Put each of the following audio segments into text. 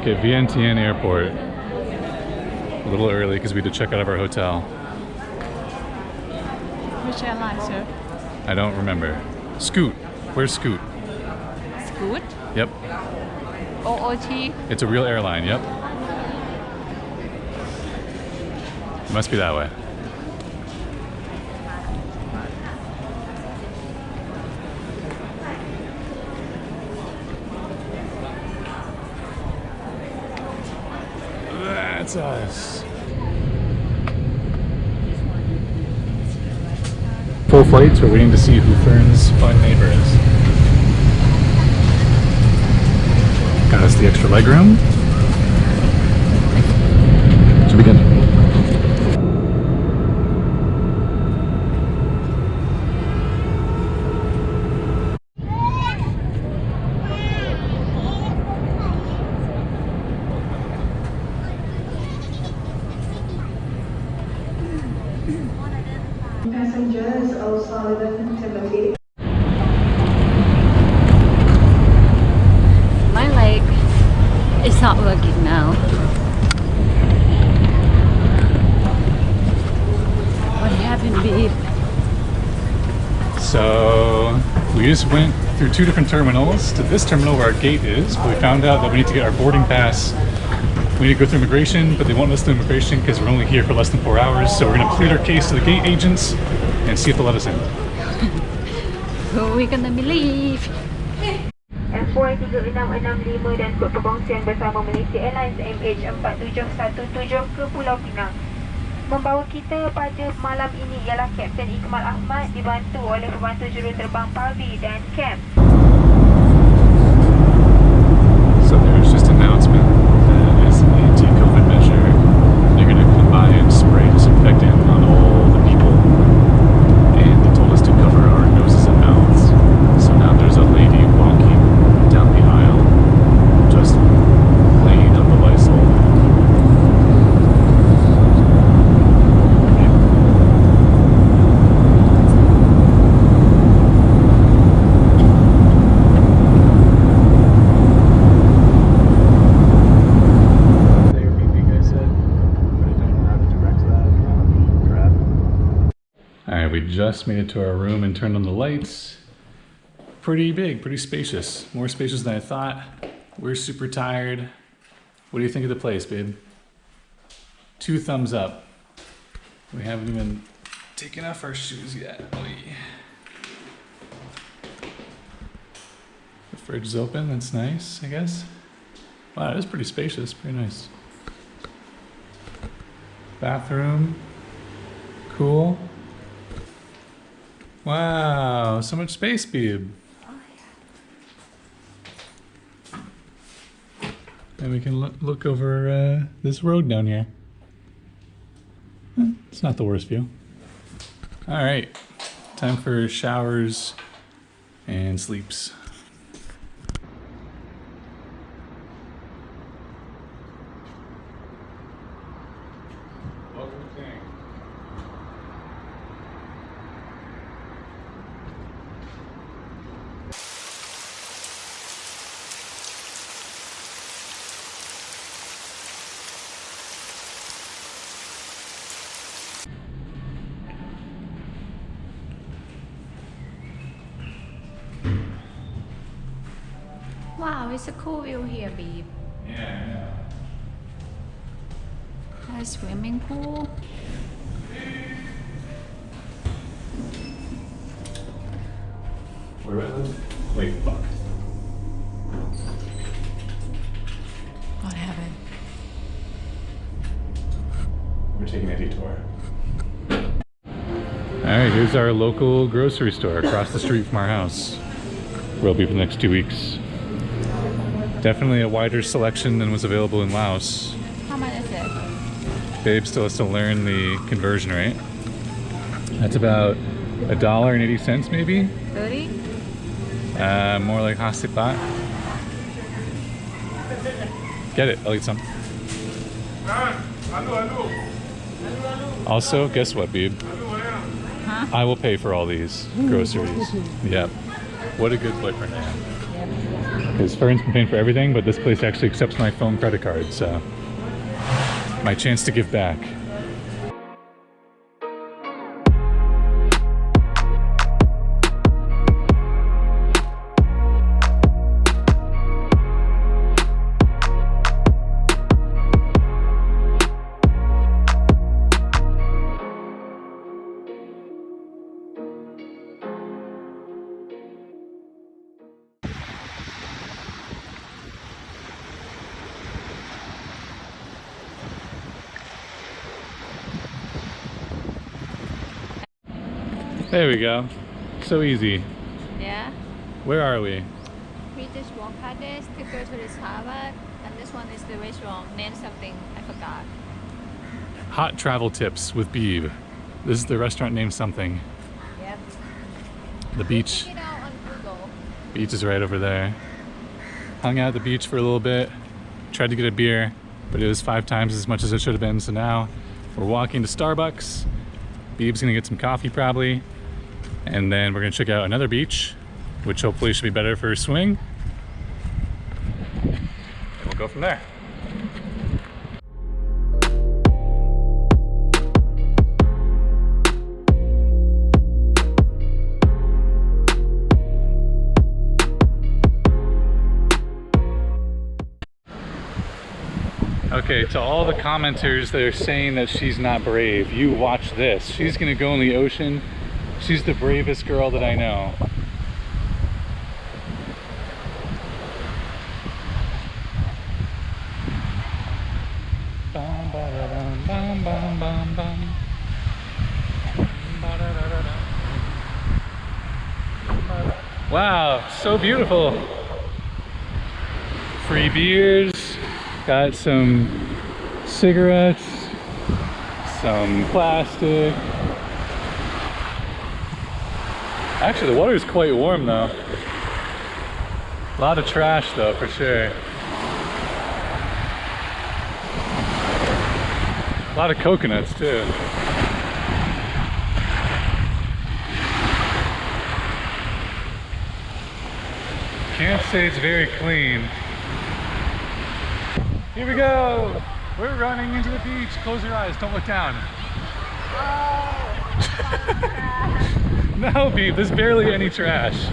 Okay, Vientiane Airport. A little early because we had to check out of our hotel. Which airline, sir? I don't remember. Scoot. Where's Scoot? Scoot? Yep. OOT? It's a real airline, yep. It must be that way. That's us. Full flights, we're waiting to see who Fern's fun neighbor is. Got us the extra legroom. Should begin. Passengers also limited. My leg is not working now. What happened, babe? So we just went through two different terminals to this terminal where our gate is, but we found out that we need to get our boarding pass. We need to go through immigration, but they won't let us through immigration because we're only here for less than 4 hours. So we're going to plead our case to the gate agents and see if they'll let us in. Who are we gonna believe? F436665 dan kod perkongsian bersama Malaysia Airlines MH4717 ke Pulau Penang. Membawa kita pada malam ini ialah Kapten Ikmal Ahmad dibantu oleh pembantu juruterbang Pavi dan Cam. So there's just an announcement that as an anti-COVID measure, they're going to come by and spray disinfectant on all the people. And they told us to cover our noses and mouths. So now there's a lady walking down the aisle, just laying on the Lysol. Alright, we just made it to our room and turned on the lights. Pretty big, pretty spacious. More spacious than I thought. We're super tired. What do you think of the place, babe? 2 thumbs up. We haven't even taken off our shoes yet. The fridge is open, that's nice, I guess. Wow, it is pretty spacious, pretty nice. Bathroom, cool. Wow, so much space, babe. And we can look over this road down here. It's not the worst view. All right, time for showers and sleeps. Welcome to Penang. Wow, it's a cool view here, babe. Yeah, Nice swimming pool. Where do I live? Wait, fuck. What happened? We're taking a detour. Alright, here's our local grocery store across the street from our house, where I'll be for the next 2 weeks. Definitely a wider selection than was available in Laos. How much is it? Babe still has to learn the conversion rate. That's about $1.80 maybe? 30? More like hasipat. Get it, I'll eat some. Also, guess what, babe? Huh? I will pay for all these groceries. Yep. What a good boyfriend I am. Because Fern's been paying for everything, but this place actually accepts my phone credit card, so my chance to give back. There we go. So easy. Yeah. Where are we? We just walk past this to go to this Harvard, and this one is the restaurant. Name something, I forgot. Hot travel tips with Beeb. This is the restaurant named something. Yep. The beach. Check it out on Google. Beach is right over there. Hung out at the beach for a little bit. Tried to get a beer, but it was 5 times as much as it should have been. So now we're walking to Starbucks. Beeb's gonna get some coffee probably. And then we're gonna check out another beach, which hopefully should be better for swimming. And we'll go from there. Okay, to all the commenters that are saying that she's not brave, you watch this. She's gonna go in the ocean. She's the bravest girl that I know. Wow, so beautiful. Free beers, got some cigarettes, some plastic. Actually, the water is quite warm though. A lot of trash though, for sure. A lot of coconuts too. Can't say it's very clean. Here we go! We're running into the beach. Close your eyes, don't look down. No, Beep, there's barely any trash.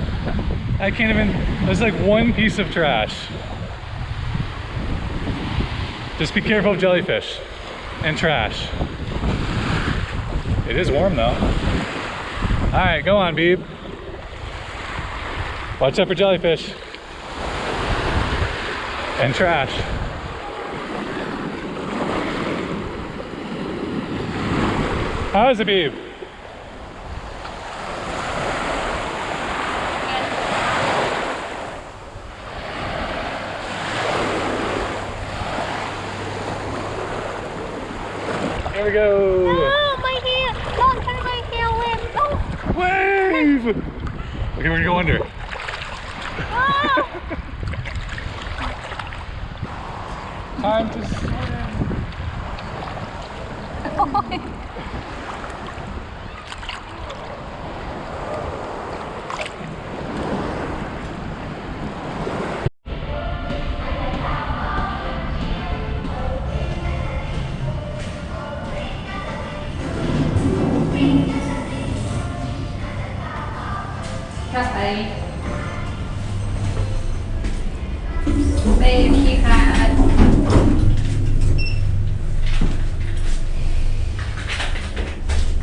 I can't even, there's like one piece of trash. Just be careful of jellyfish and trash. It is warm though. All right, go on, Beep. Watch out for jellyfish and trash. How is it, Beep? Here we go. Oh, my hair! Don't turn my hair wave! Oh! Wave! Okay, we're gonna go under. Oh! Time to swim.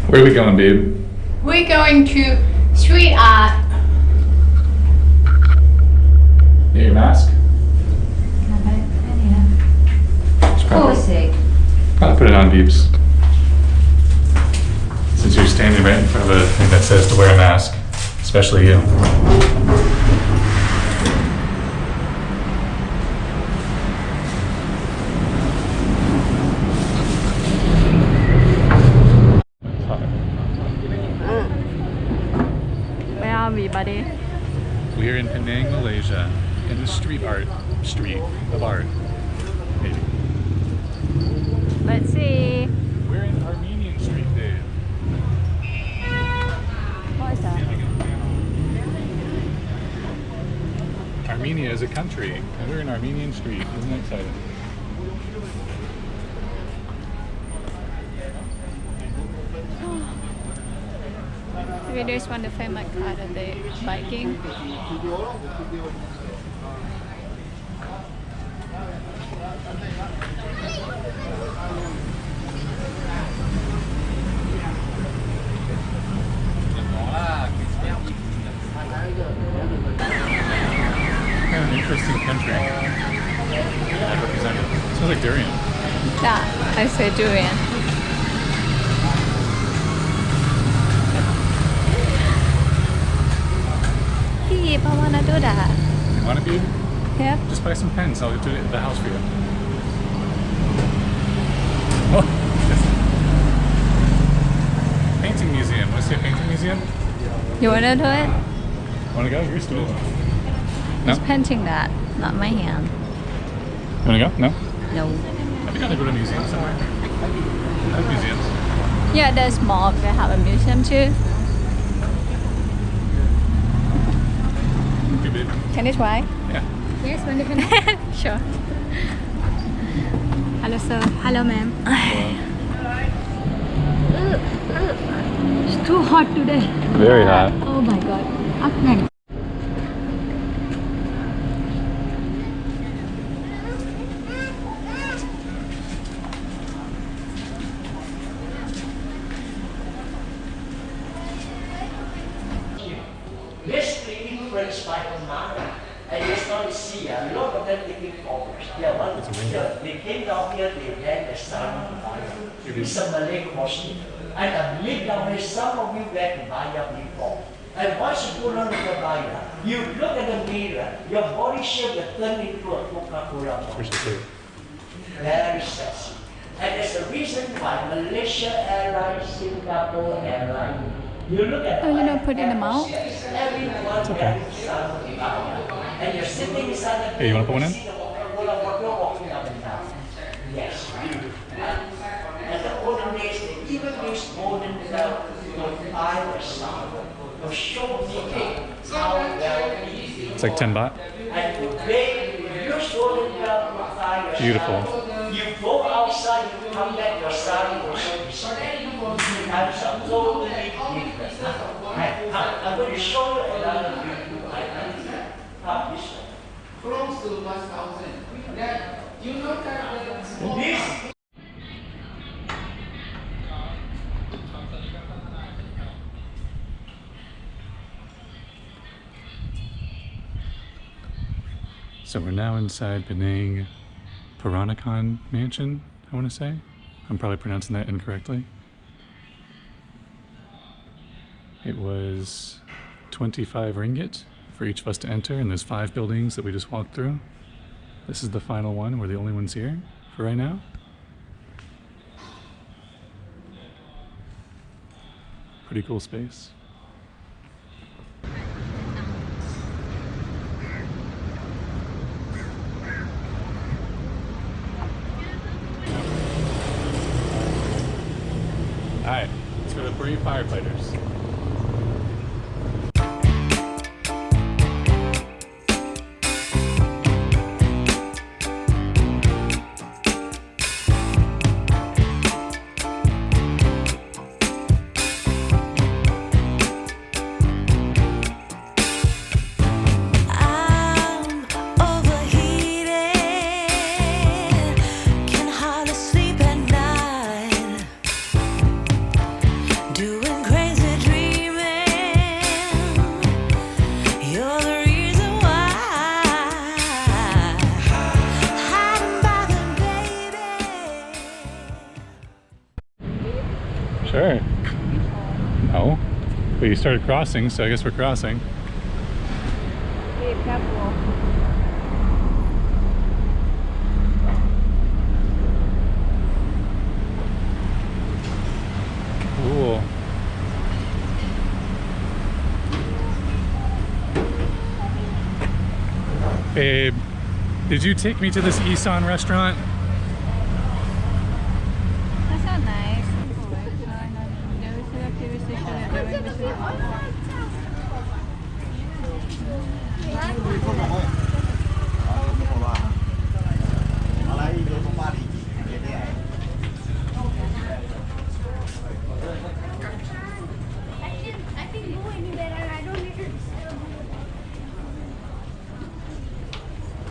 Where are we going, babe? We're going to street art. Get your mask? Probably put it on, Beeps. Since you're standing right in front of a thing that says to wear a mask, especially you. Where are we, buddy? We're in Penang, Malaysia, in the street of art, maybe. Let's see. We're in Armenian Street, Dave. What is that? Armenia Armenia as a country. And we're in Armenian street. Isn't that exciting? Maybe there's one of the famous part of the biking. Kind of an interesting country. Represented. It smells like durian. Yeah, I say durian. Keep, I wanna do that. You want to be? Yep. Just buy some pens. I'll do it at the house for you. Oh, yes. Painting museum. Want to see a painting museum? You wanna do it? Want to go? You're still. No? Who's painting that? Not my hand. You want to go? No? No. I think I gotta go to a museum somewhere. I have museums. Yeah, there's mall. They have a museum too. Okay, babe. Can you try? Yeah. Yes, wonderful. Sure. Hello, sir. Hello, ma'am. It's too hot today. Very hot. Oh my god. Up next. This really French by Nomad, and you start to see a lot of them taking photos. They came down here, they ran the sun fire. It's a Malay costume. And I believe down there, some of you went to Maya before. And once you go down to the Maya, you look at the mirror, your body shape will turn into a Coca-Cola bottle. Very sexy. And there's a reason why Malaysia Airlines, Singapore Airlines, you look at Oh, you don't put in the mouth? everyone okay. And you're sitting inside the Hey, you want to put one in? walking up and down. Yes. And the olden days, they even used golden bell to buy the sound, to show people how well it is. It's like 10 baht. And today, you use golden bell to buy your Beautiful. sound. You go outside, you come back, your sound will show you something. And some totally different. I'm going to show you another beautiful item. How this one. Close to 1,000. That you know that This So we're now inside Penang Peranakan Mansion, I want to say. I'm probably pronouncing that incorrectly. It was 25 ringgit for each of us to enter, and there's 5 buildings that we just walked through. This is the final one. We're the only ones here for right now. Pretty cool space. Alright, let's go to Brave Firefighters. Sure. No. But you started crossing, so I guess we're crossing. Be careful. Cool. Babe, did you take me to this Isan restaurant? That's not nice.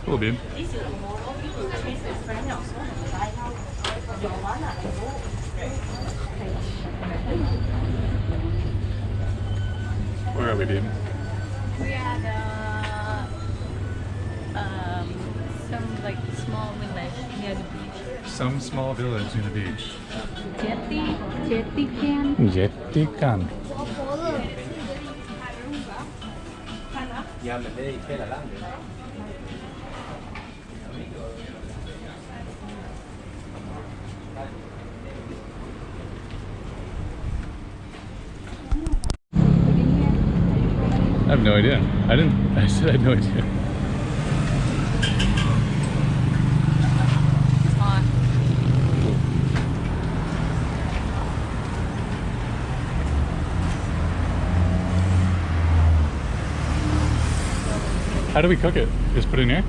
Cool, dude. Where are we, dude? We are some like small village near the beach. Some small village near the beach. Jetty can. Jetty can. I have no idea. I said I had no idea. How do we cook it? Just put it in here?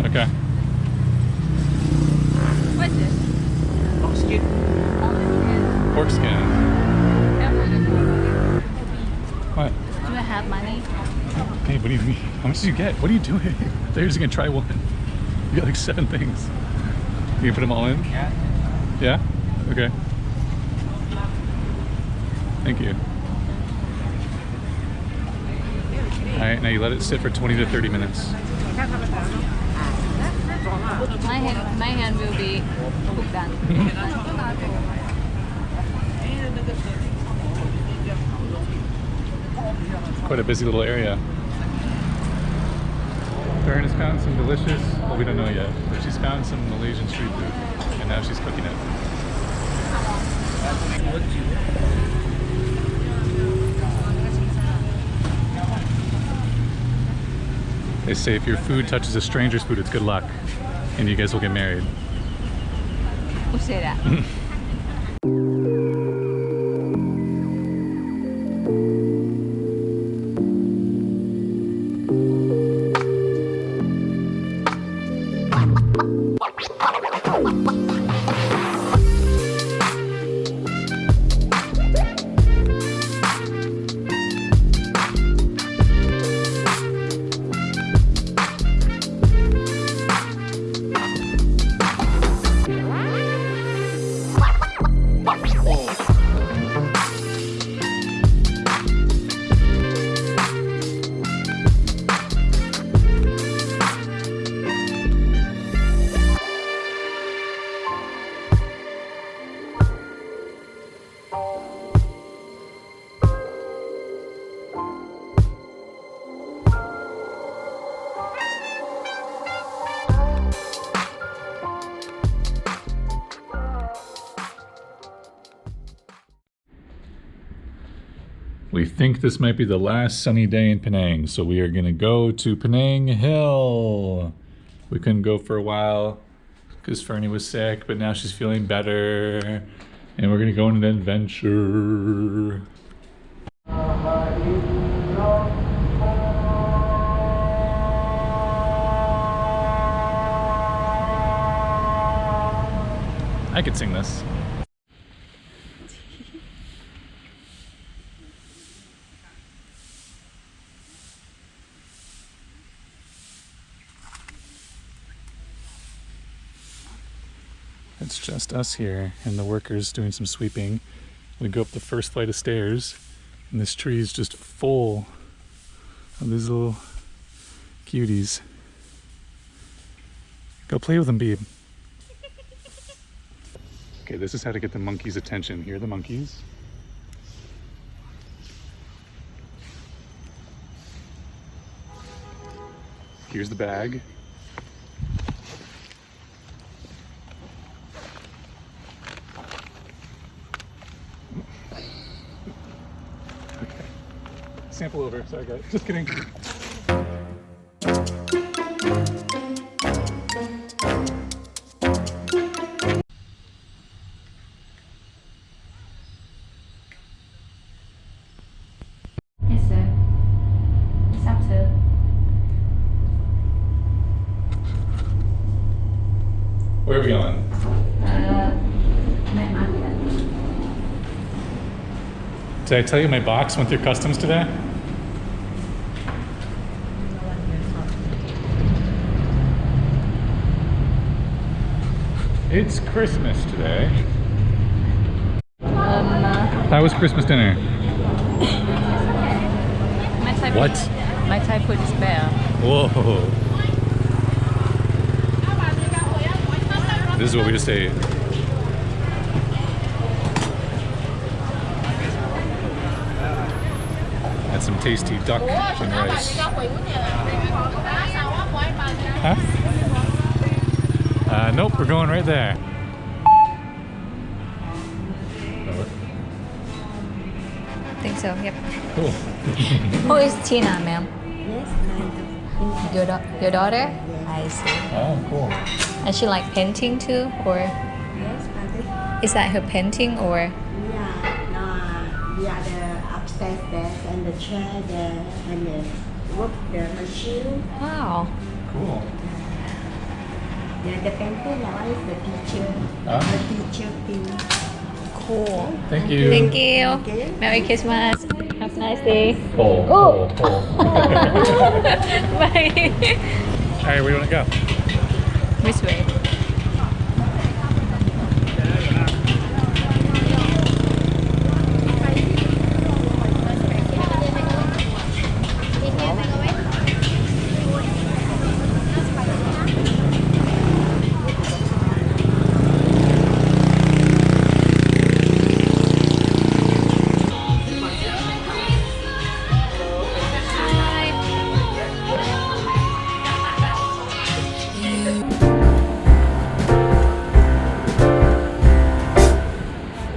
Okay. What's this? Pork skin. Pork skin. What? Do I have money? Hey, what do you mean? How much did you get? What are you doing? They're just gonna try one. You got like 7 things. You can put them all in? Yeah. Yeah? Okay. Thank you. Alright, now you let it sit for 20 to 30 minutes. My hand will be cooked done. Quite a busy little area. Farron has found some delicious, well, we don't know yet, but she's found some Malaysian street food, and now she's cooking it. They say if your food touches a stranger's food, it's good luck, and you guys will get married. Who say that? We think this might be the last sunny day in Penang, so we are gonna go to Penang Hill. We couldn't go for a while because Fernie was sick, but now she's feeling better. And we're gonna go on an adventure. I could sing this. It's just us here and the workers doing some sweeping. We go up the first flight of stairs and this tree is just full of these little cuties. Go play with them, babe. Okay, this is how to get the monkeys' attention. Here are the monkeys. Here's the bag. Okay. Sample over. Sorry, guys. Just kidding. Yes, sir. It's up, sir. Where are we going? Night market. Did I tell you my box went through customs today? It's Christmas today. How was Christmas dinner? What? My Thai food is better. Whoa. This is what we just ate. Had some tasty duck and rice. Huh? Nope, we're going right there. I think so, yep. Cool. Who is Tina, ma'am? Yes, Your daughter? I see. Oh, cool. And she like painting too, or yes, Patrick. is that her painting, or? Yeah, no, we are the upstairs there and the chair there and the work, the machine. Wow. Cool. The painter now is the teacher. Ah. The teacher team. Cool. Thank you. Thank you. Okay. Merry Christmas. Have a nice day. Pull, Oh. pull, pull. Bye. Alright, where do you want to go? This way.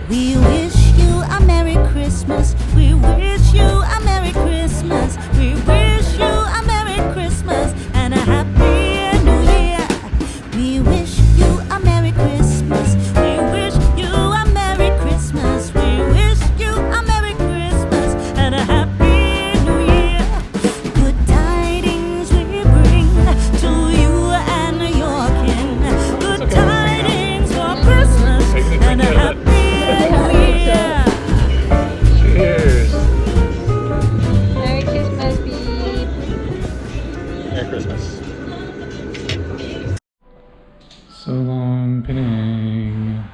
We wish you a Merry Christmas. We wish you a Merry Christmas. We wish you a Merry Christmas and a Happy New Year. We wish you a Merry Christmas. We wish you a Merry Christmas. We wish you a Merry Christmas and a Happy New Year. Good tidings we bring to you and your kin. Good tidings for Christmas and a Happy Cheers. Merry Christmas, beep. Merry Christmas. So long, Penang.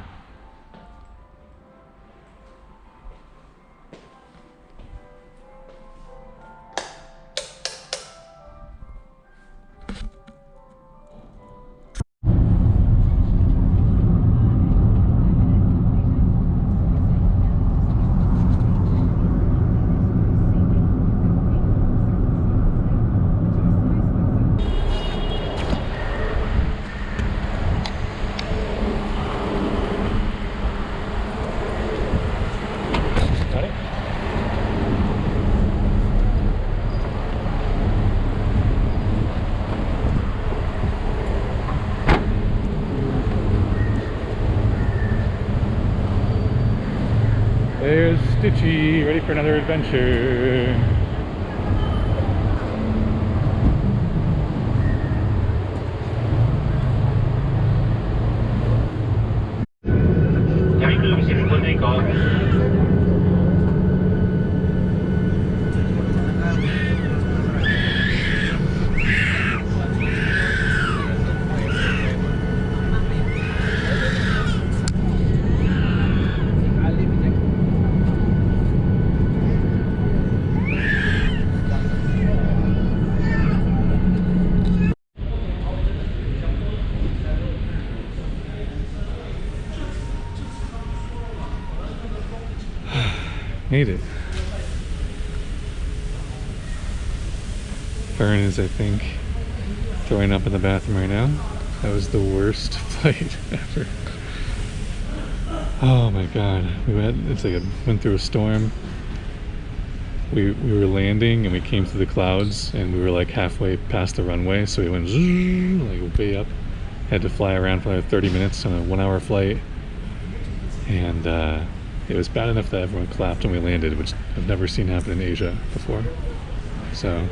Got it? There's Stitchy, ready for another adventure. Made it. Fern is, I think, throwing up in the bathroom right now. That was the worst flight ever. Oh my god. Went through a storm. We were landing and we came through the clouds and we were like halfway past the runway, so we went like way up. Had to fly around for like 30 minutes on a 1-hour flight. And it was bad enough that everyone clapped when we landed, which I've never seen happen in Asia before. So,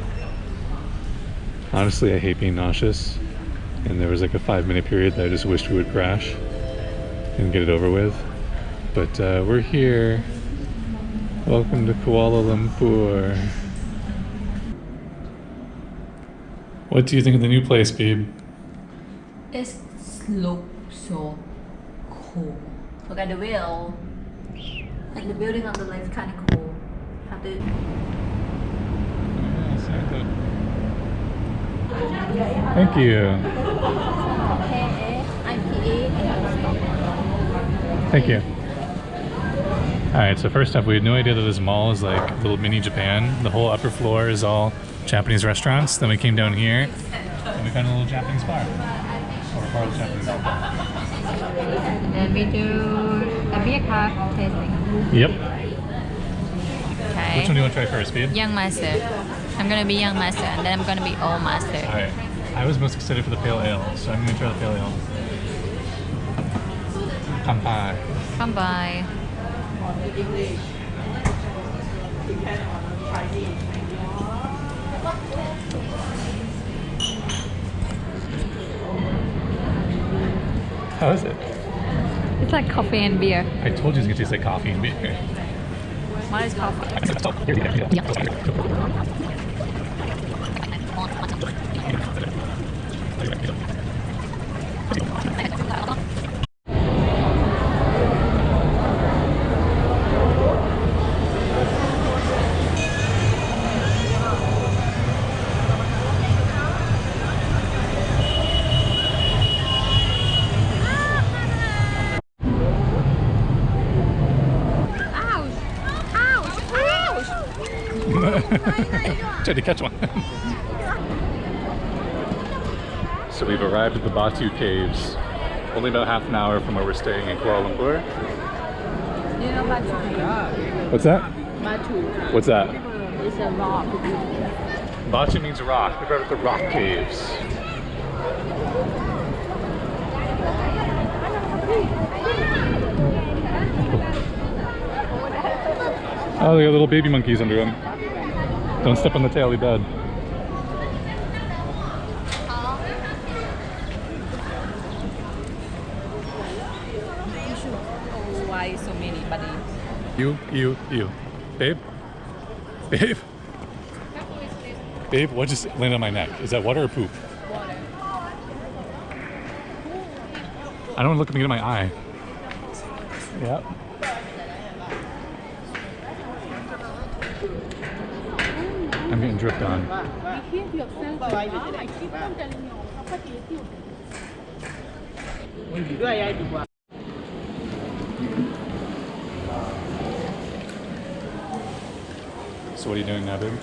honestly, I hate being nauseous. And there was like a 5-minute period that I just wished we would crash and get it over with. But we're here. Welcome to Kuala Lumpur. What do you think of the new place, babe? It looks so cool. Look at the wheel. Like the building on the left is kind of cool. Have to. Thank you. Thank you. Alright, so first up, we had no idea that this mall is like little mini Japan. The whole upper floor is all Japanese restaurants. Then we came down here and we found a little Japanese bar. Or a bar with Japanese alcohol. Then we do a beer cup tasting. Yep. Okay. Which one do you want to try first, babe? Young master. I'm gonna be young master and then I'm gonna be old master. Alright. I was most excited for the pale ale, so I'm gonna try the pale ale. Kanpai. Kanpai. How is it? It's like coffee and beer. I told you it's gonna taste like coffee and beer. What is coffee? Tried to catch one. So we've arrived at the Batu Caves, only about half an hour from where we're staying in Kuala Lumpur. You know Batu? What's that? Batu. What's that? It's a rock. Batu means rock. We've arrived at the rock caves. Oh, they got little baby monkeys under them. Don't step on the taily bed. Why so many buddies? You. Babe? Babe? Babe, what just landed on my neck? Is that water or poop? Water. I don't want to look at me in my eye. Yep. I'm getting dripped on. So what are you doing now, babe?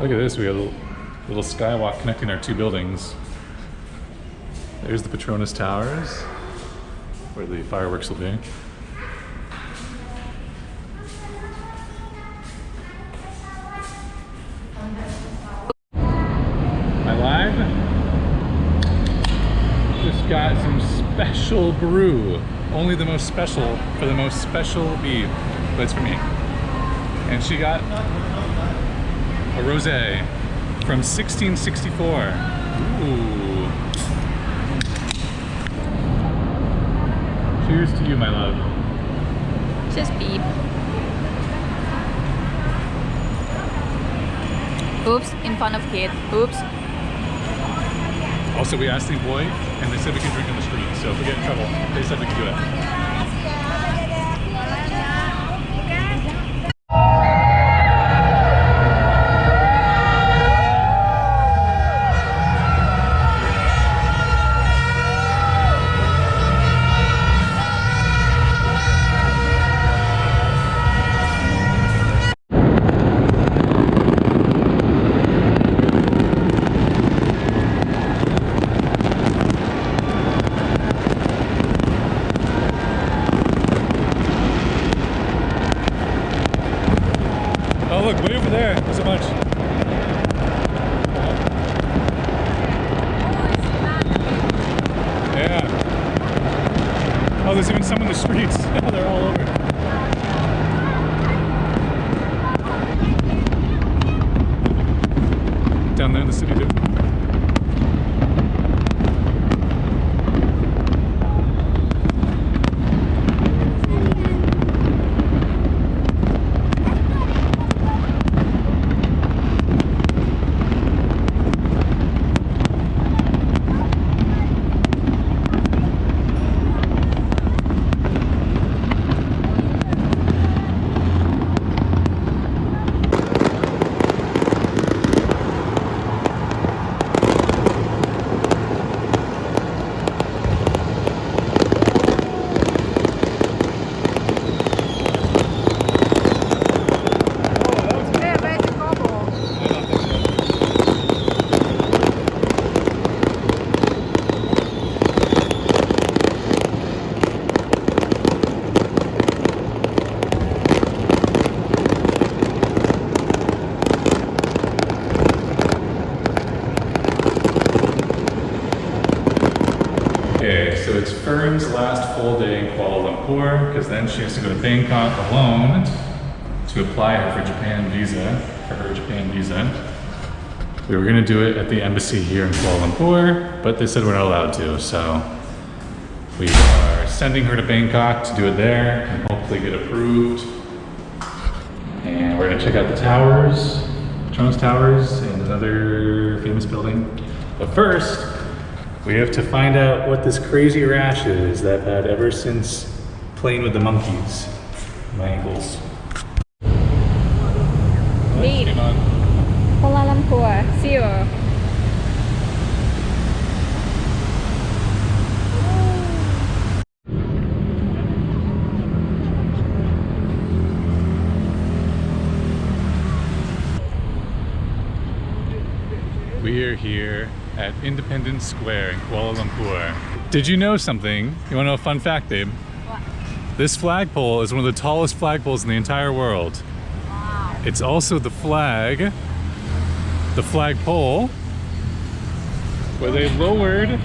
Look at this, we have a little skywalk connecting our two buildings. There's the Petronas Towers, where the fireworks will be. Am I live? Just got some special brew. Only the most special for the most special bee, but it's for me. And she got a rosé from 1664. Ooh. Cheers to you, my love. Just beep. Oops, in front of kid. Oops. Also, we asked the employee, and they said we can drink in the street, so if we get in trouble, they said we can do it. Oh look, way over there, there's a bunch. Yeah. Oh, there's even some in the streets. They're all over. there in the city too. So it's Fern's last full day in Kuala Lumpur, because then she has to go to Bangkok alone to apply her for her Japan visa. We were gonna do it at the embassy here in Kuala Lumpur, but they said we're not allowed to, so we are sending her to Bangkok to do it there and hopefully get approved. And we're gonna check out the towers, Petronas Towers, and another famous building. But first, we have to find out what this crazy rash is that I've had ever since playing with the monkeys. My ankles. Lead. Come on. Kuala Lumpur, 0. We are here at Independence Square in Kuala Lumpur. Did you know something? You wanna know a fun fact, babe? What? This flagpole is one of the tallest flagpoles in the entire world. Wow. It's also the flagpole, where they lowered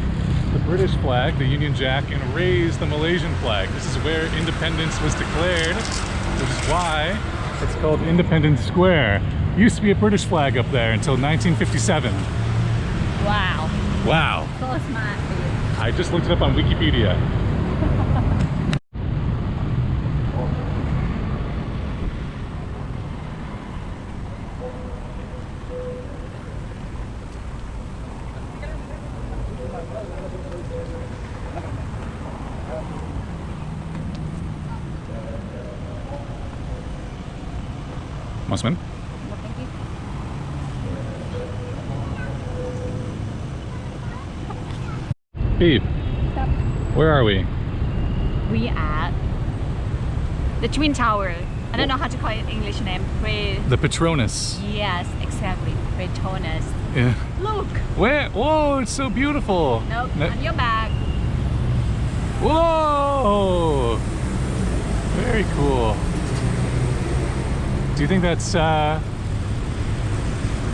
the British flag, the Union Jack, and raised the Malaysian flag. This is where independence was declared, which is why it's called Independence Square. Used to be a British flag up there until 1957. Wow. Wow. So smart. I just looked it up on Wikipedia. Mosman? Babe, where are we? We are the Twin Tower. I don't know how to call it English name. The Petronas. Yes, exactly. Petronas. Yeah. Look. Where? Whoa, it's so beautiful. Nope. On your back. Whoa! Very cool. Do you think that's,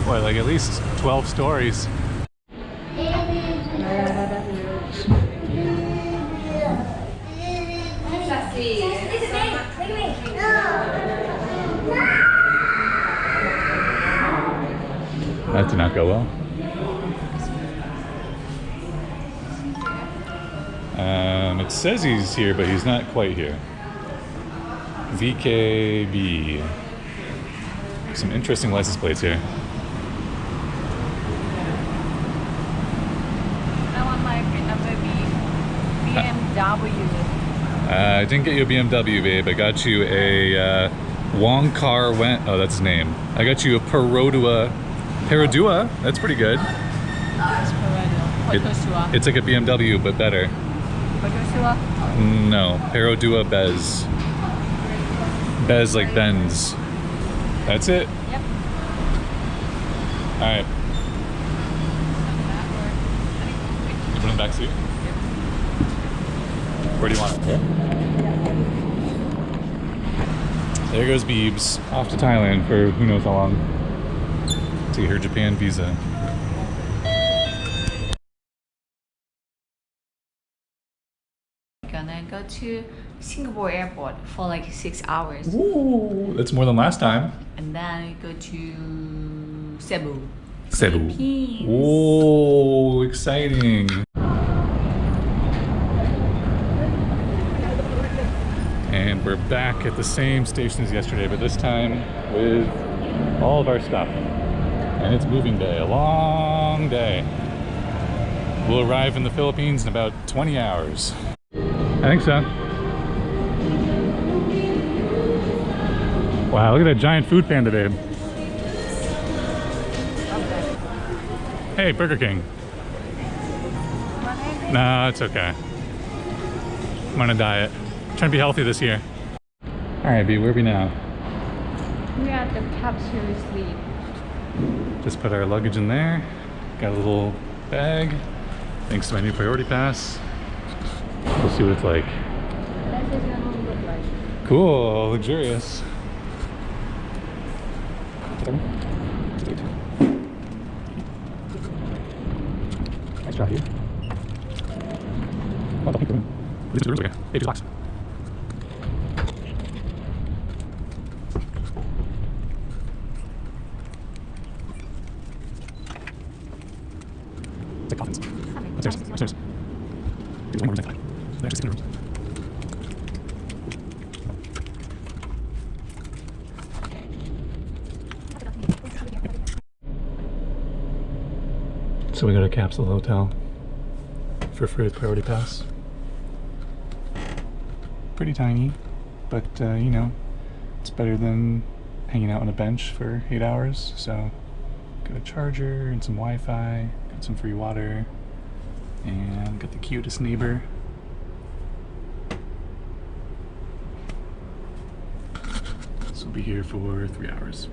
what, like at least 12 stories? That did not go well. It says he's here, but he's not quite here. VKB. Some interesting license plates here. I want my number BMW. I didn't get you a BMW, babe. I got you a Wong Kar Went. Oh, that's his name. I got you a Perodua. That's pretty good. It's Perodua. It's like a BMW, but better. Perodua? No, Perodua Bez. Bez like Benz. That's it? Yep. Alright. You put it in the back seat? Where do you want it? There goes Beebs, off to Thailand for who knows how long, to get her Japan visa. Gonna go to Singapore airport for like 6 hours. Ooh, that's more than last time. And then go to Cebu Cebu. Philippines. Oh, exciting. And we're back at the same station as yesterday, but this time with all of our stuff. And it's moving day, a long day. We'll arrive in the Philippines in about 20 hours. I think so. Wow, look at that giant food panda, babe. Hey, Burger King. Nah, it's okay. I'm on a diet. Trying to be healthy this year. Alright, B, where are we now? We are at the capsule sleep. Just put our luggage in there. Got a little bag. Thanks to my new priority pass. We'll see what it's like. That's what it's gonna look like. Cool, luxurious. Nice job, you. Oh, thank you. These rooms are okay. 82 bucks. It's like coffins. Upstairs. Upstairs. There's one more room inside. There's actually 6 rooms. So we got a capsule hotel for free with priority pass. Pretty tiny, but you know, it's better than hanging out on a bench for 8 hours. So got a charger and some Wi-Fi, got some free water, and got the cutest neighbor. So we'll be here for 3 hours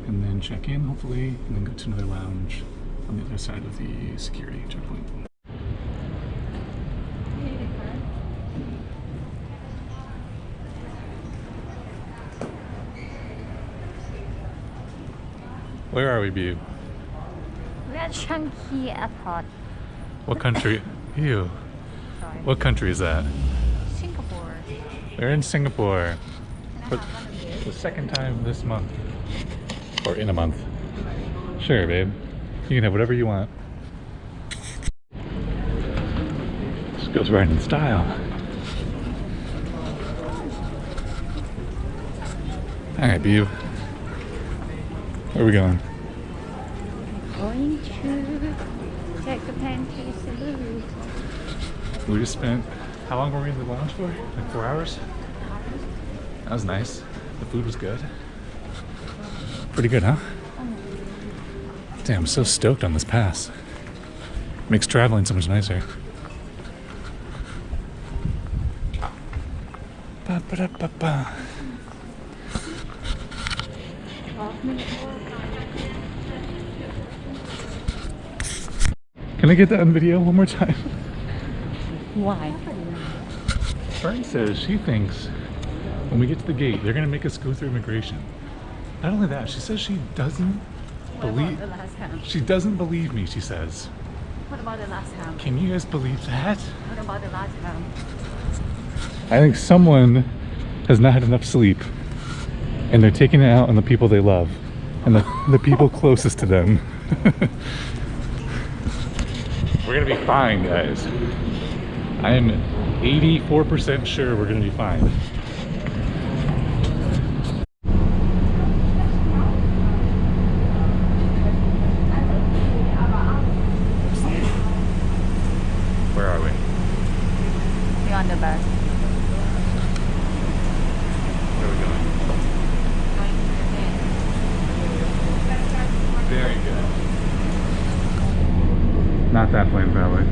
and then check in hopefully, and then go to another lounge on the other side of the security checkpoint. Where are we, Beau? We're at Changi Airport. What country? Ew. Sorry. What country is that? Singapore. We're in Singapore. Can I But have one of these? the second time this month. Or in a month. Sure, babe. You can have whatever you want. This goes right in style. Alright, Beau. Where are we going? Going to check the pantry salute. We just spent, how long were we in the lounge for? Like 4 hours? That was nice. The food was good. Pretty good, huh? Damn, I'm so stoked on this pass. Makes traveling so much nicer. Ba, ba, da, ba, ba. Can I get that on video one more time? Why? Fern says she thinks when we get to the gate, they're gonna make us go through immigration. Not only that, she says she doesn't believe. The last time. She doesn't believe me. She says. What about the last time? Can you guys believe that? What about the last time? I think someone has not had enough sleep, and they're taking it out on the people they love, and the people closest to them. We're gonna be fine, guys. I am 84% sure we're gonna be fine. Where are we? We're on the bus. Where are we going? Very good. Not that plane, probably.